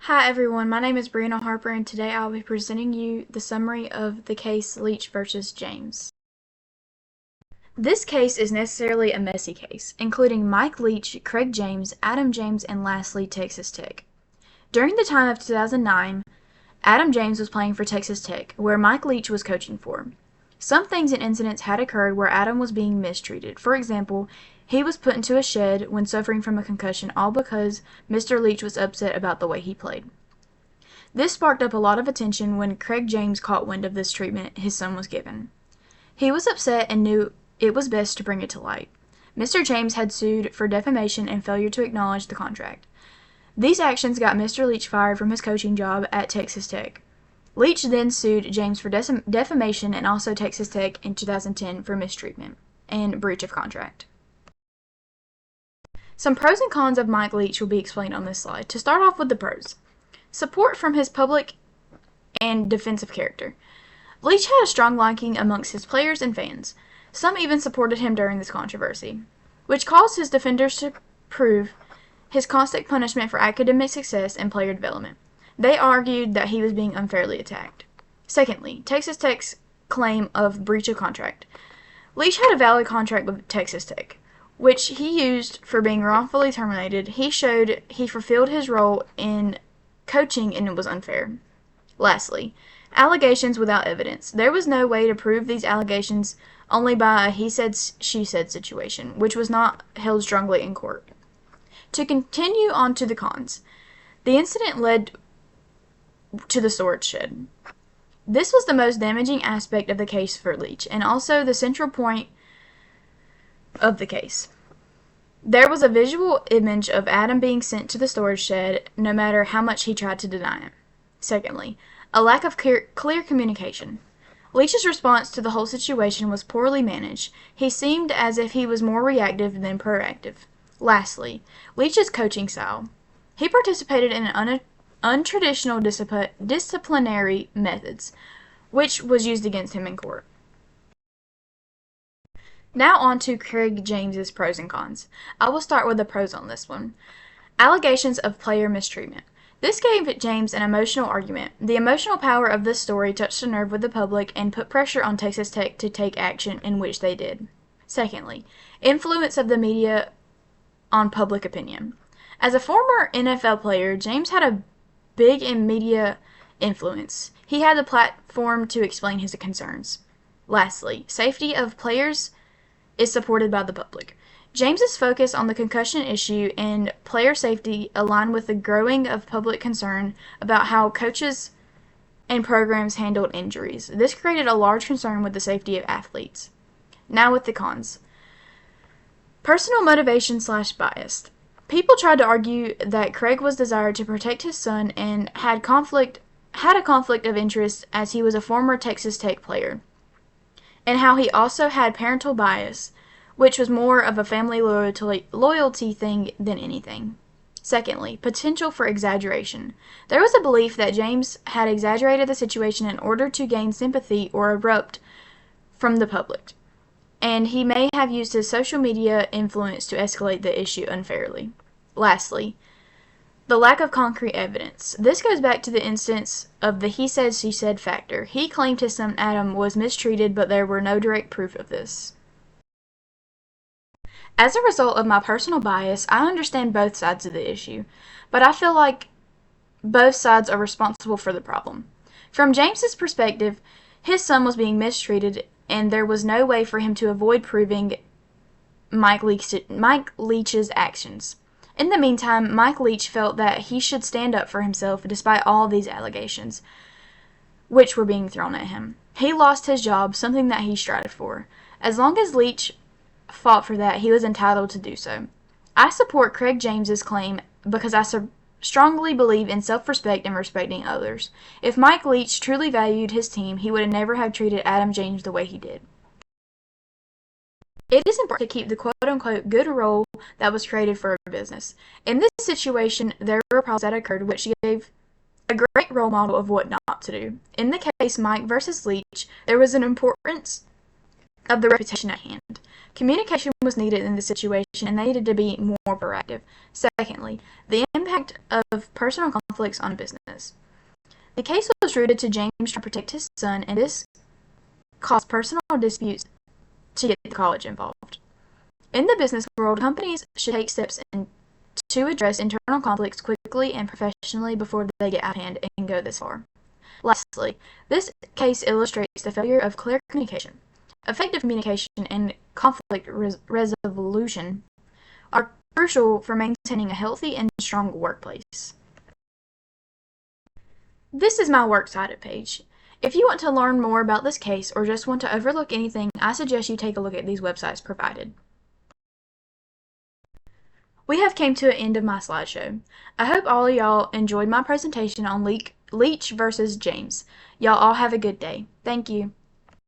Hi everyone, my name is Brianna Harper and today I'll be presenting you the summary of the case Leach versus James. This case is necessarily a messy case, including Mike Leach, Craig James, Adam James, and lastly Texas Tech. During the time of 2009, Adam James was playing for Texas Tech, where Mike Leach was coaching for. Some things and incidents had occurred where Adam was being mistreated. For example, he was put into a shed when suffering from a concussion, all because Mr. Leach was upset about the way he played. This sparked up a lot of attention when Craig James caught wind of this treatment his son was given. He was upset and knew it was best to bring it to light. Mr. James had sued for defamation and failure to acknowledge the contract. These actions got Mr. Leach fired from his coaching job at Texas Tech. Leach then sued James for defamation and also Texas Tech in 2010 for mistreatment and breach of contract. Some pros and cons of Mike Leach will be explained on this slide. To start off with the pros. Support from his public and defensive character. Leach had a strong liking amongst his players and fans. Some even supported him during this controversy, which caused his defenders to prove his constant punishment for academic success and player development. They argued that he was being unfairly attacked. Secondly, Texas Tech's claim of breach of contract. Leach had a valid contract with Texas Tech, which he used for being wrongfully terminated. He showed he fulfilled his role in coaching and it was unfair. Lastly, allegations without evidence. There was no way to prove these allegations, only by a he said, she said situation, which was not held strongly in court. To continue on to the cons. The incident led to the storage shed. This was the most damaging aspect of the case for Leach, and also the central point of the case. There was a visual image of Adam being sent to the storage shed, no matter how much he tried to deny it. Secondly, a lack of clear communication. Leach's response to the whole situation was poorly managed. He seemed as if he was more reactive than proactive. Lastly, Leach's coaching style. He participated in untraditional disciplinary methods, which was used against him in court. Now on to Craig James's pros and cons. I will start with the pros on this one. Allegations of player mistreatment. This gave James an emotional argument. The emotional power of this story touched a nerve with the public and put pressure on Texas Tech to take action, in which they did. Secondly, influence of the media on public opinion. As a former NFL player, James had a big media influence. He had the platform to explain his concerns. Lastly, safety of players is supported by the public. James's focus on the concussion issue and player safety aligned with the growing of public concern about how coaches and programs handled injuries. This created a large concern with the safety of athletes. Now with the cons. Personal motivation / bias. People tried to argue that Craig was desired to protect his son and had a conflict of interest as he was a former Texas Tech player, and how he also had parental bias, which was more of a family loyalty thing than anything. Secondly, potential for exaggeration. There was a belief that James had exaggerated the situation in order to gain sympathy or erupt from the public, and he may have used his social media influence to escalate the issue unfairly. Lastly, the lack of concrete evidence. This goes back to the instance of the he said, she said factor. He claimed his son Adam was mistreated, but there were no direct proof of this. As a result of my personal bias, I understand both sides of the issue, but I feel like both sides are responsible for the problem. From James's perspective, his son was being mistreated, and there was no way for him to avoid proving Mike Leach's actions. In the meantime, Mike Leach felt that he should stand up for himself despite all these allegations, which were being thrown at him. He lost his job, something that he strived for. As long as Leach fought for that, he was entitled to do so. I support Craig James's claim because I strongly believe in self-respect and respecting others. If Mike Leach truly valued his team, he would never have treated Adam James the way he did. It is important to keep the quote-unquote good role that was created for a business. In this situation, there were problems that occurred which gave a great role model of what not to do. In the case Mike versus Leach, there was an importance of the reputation at hand. Communication was needed in this situation, and they needed to be more proactive. Secondly, the impact impact of personal conflicts on business. The case was rooted to James trying to protect his son, and this caused personal disputes to get the college involved. In the business world, companies should take steps to address internal conflicts quickly and professionally before they get out of hand and go this far. Lastly, this case illustrates the failure of clear communication. Effective communication and conflict resolution are crucial for maintaining a healthy and strong workplace. This is my works cited page. If you want to learn more about this case or just want to overlook anything, I suggest you take a look at these websites provided. We have came to an end of my slideshow. I hope all of y'all enjoyed my presentation on Leach versus James. Y'all all have a good day. Thank you.